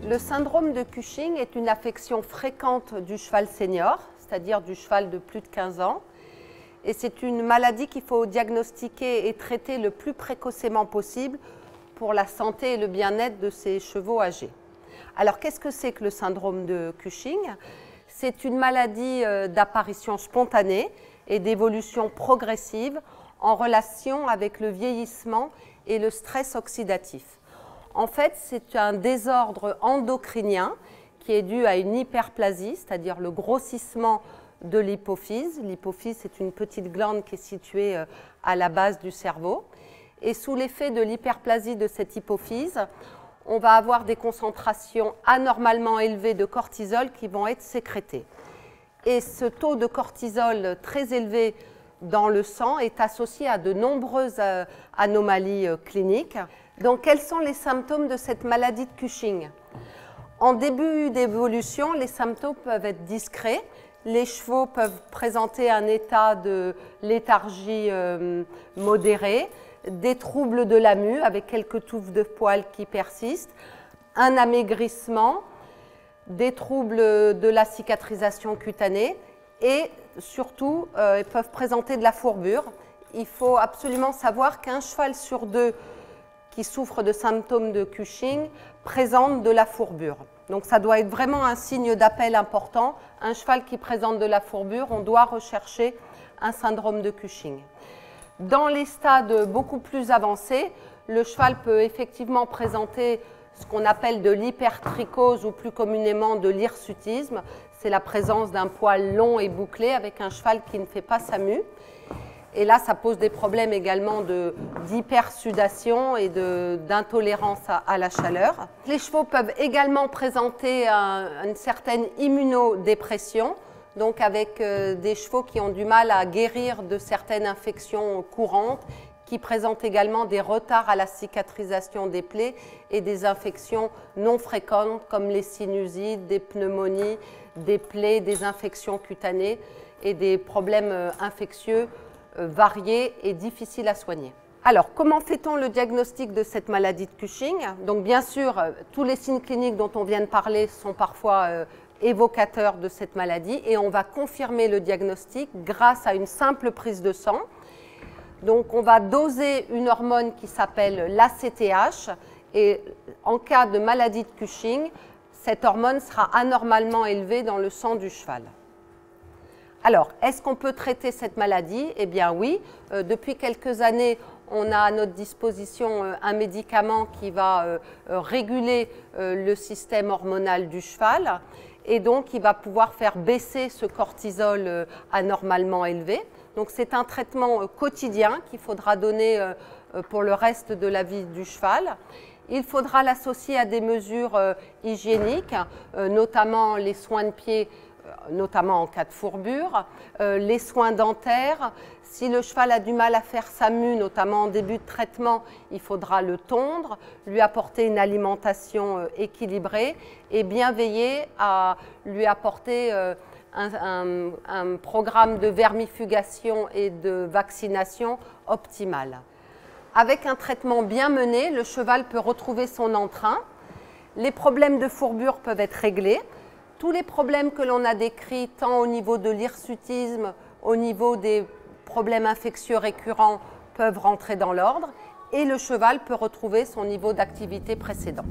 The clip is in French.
Le syndrome de Cushing est une affection fréquente du cheval senior, c'est-à-dire du cheval de plus de 15 ans. Et c'est une maladie qu'il faut diagnostiquer et traiter le plus précocement possible pour la santé et le bien-être de ces chevaux âgés. Alors, qu'est-ce que c'est que le syndrome de Cushing? C'est une maladie d'apparition spontanée et d'évolution progressive en relation avec le vieillissement et le stress oxydatif. En fait, c'est un désordre endocrinien qui est dû à une hyperplasie, c'est-à-dire le grossissement de l'hypophyse. L'hypophyse, c'est une petite glande qui est située à la base du cerveau. Et sous l'effet de l'hyperplasie de cette hypophyse, on va avoir des concentrations anormalement élevées de cortisol qui vont être sécrétées. Et ce taux de cortisol très élevé dans le sang est associé à de nombreuses anomalies cliniques. Donc, quels sont les symptômes de cette maladie de Cushing? En début d'évolution, les symptômes peuvent être discrets. Les chevaux peuvent présenter un état de léthargie modérée, des troubles de la mue avec quelques touffes de poils qui persistent, un amaigrissement, des troubles de la cicatrisation cutanée et surtout, ils peuvent présenter de la fourbure. Il faut absolument savoir qu'un cheval sur deux qui souffre de symptômes de Cushing présente de la fourbure. Donc ça doit être vraiment un signe d'appel important. Un cheval qui présente de la fourbure, on doit rechercher un syndrome de Cushing. Dans les stades beaucoup plus avancés, le cheval peut effectivement présenter ce qu'on appelle de l'hypertrichose ou plus communément de l'hirsutisme. C'est la présence d'un poil long et bouclé avec un cheval qui ne fait pas sa mue. Et là, ça pose des problèmes également d'hypersudation et d'intolérance à la chaleur. Les chevaux peuvent également présenter une certaine immunodépression, donc avec des chevaux qui ont du mal à guérir de certaines infections courantes, qui présentent également des retards à la cicatrisation des plaies et des infections non fréquentes comme les sinusites, des pneumonies, des plaies, des infections cutanées et des problèmes infectieux variés et difficiles à soigner. Alors, comment fait-on le diagnostic de cette maladie de Cushing? Donc, bien sûr, tous les signes cliniques dont on vient de parler sont parfois évocateurs de cette maladie et on va confirmer le diagnostic grâce à une simple prise de sang. Donc, on va doser une hormone qui s'appelle l'ACTH et en cas de maladie de Cushing, cette hormone sera anormalement élevée dans le sang du cheval. Alors, est-ce qu'on peut traiter cette maladie? Eh bien oui, depuis quelques années, on a à notre disposition un médicament qui va réguler le système hormonal du cheval et donc il va pouvoir faire baisser ce cortisol anormalement élevé. Donc c'est un traitement quotidien qu'il faudra donner pour le reste de la vie du cheval. Il faudra l'associer à des mesures hygiéniques, notamment les soins de pied, notamment en cas de fourbure, les soins dentaires. Si le cheval a du mal à faire sa mue, notamment en début de traitement, il faudra le tondre, lui apporter une alimentation équilibrée et bien veiller à lui apporter un programme de vermifugation et de vaccination optimal. Avec un traitement bien mené, le cheval peut retrouver son entrain. Les problèmes de fourbure peuvent être réglés. Tous les problèmes que l'on a décrits, tant au niveau de l'hirsutisme, au niveau des problèmes infectieux récurrents, peuvent rentrer dans l'ordre et le cheval peut retrouver son niveau d'activité précédent.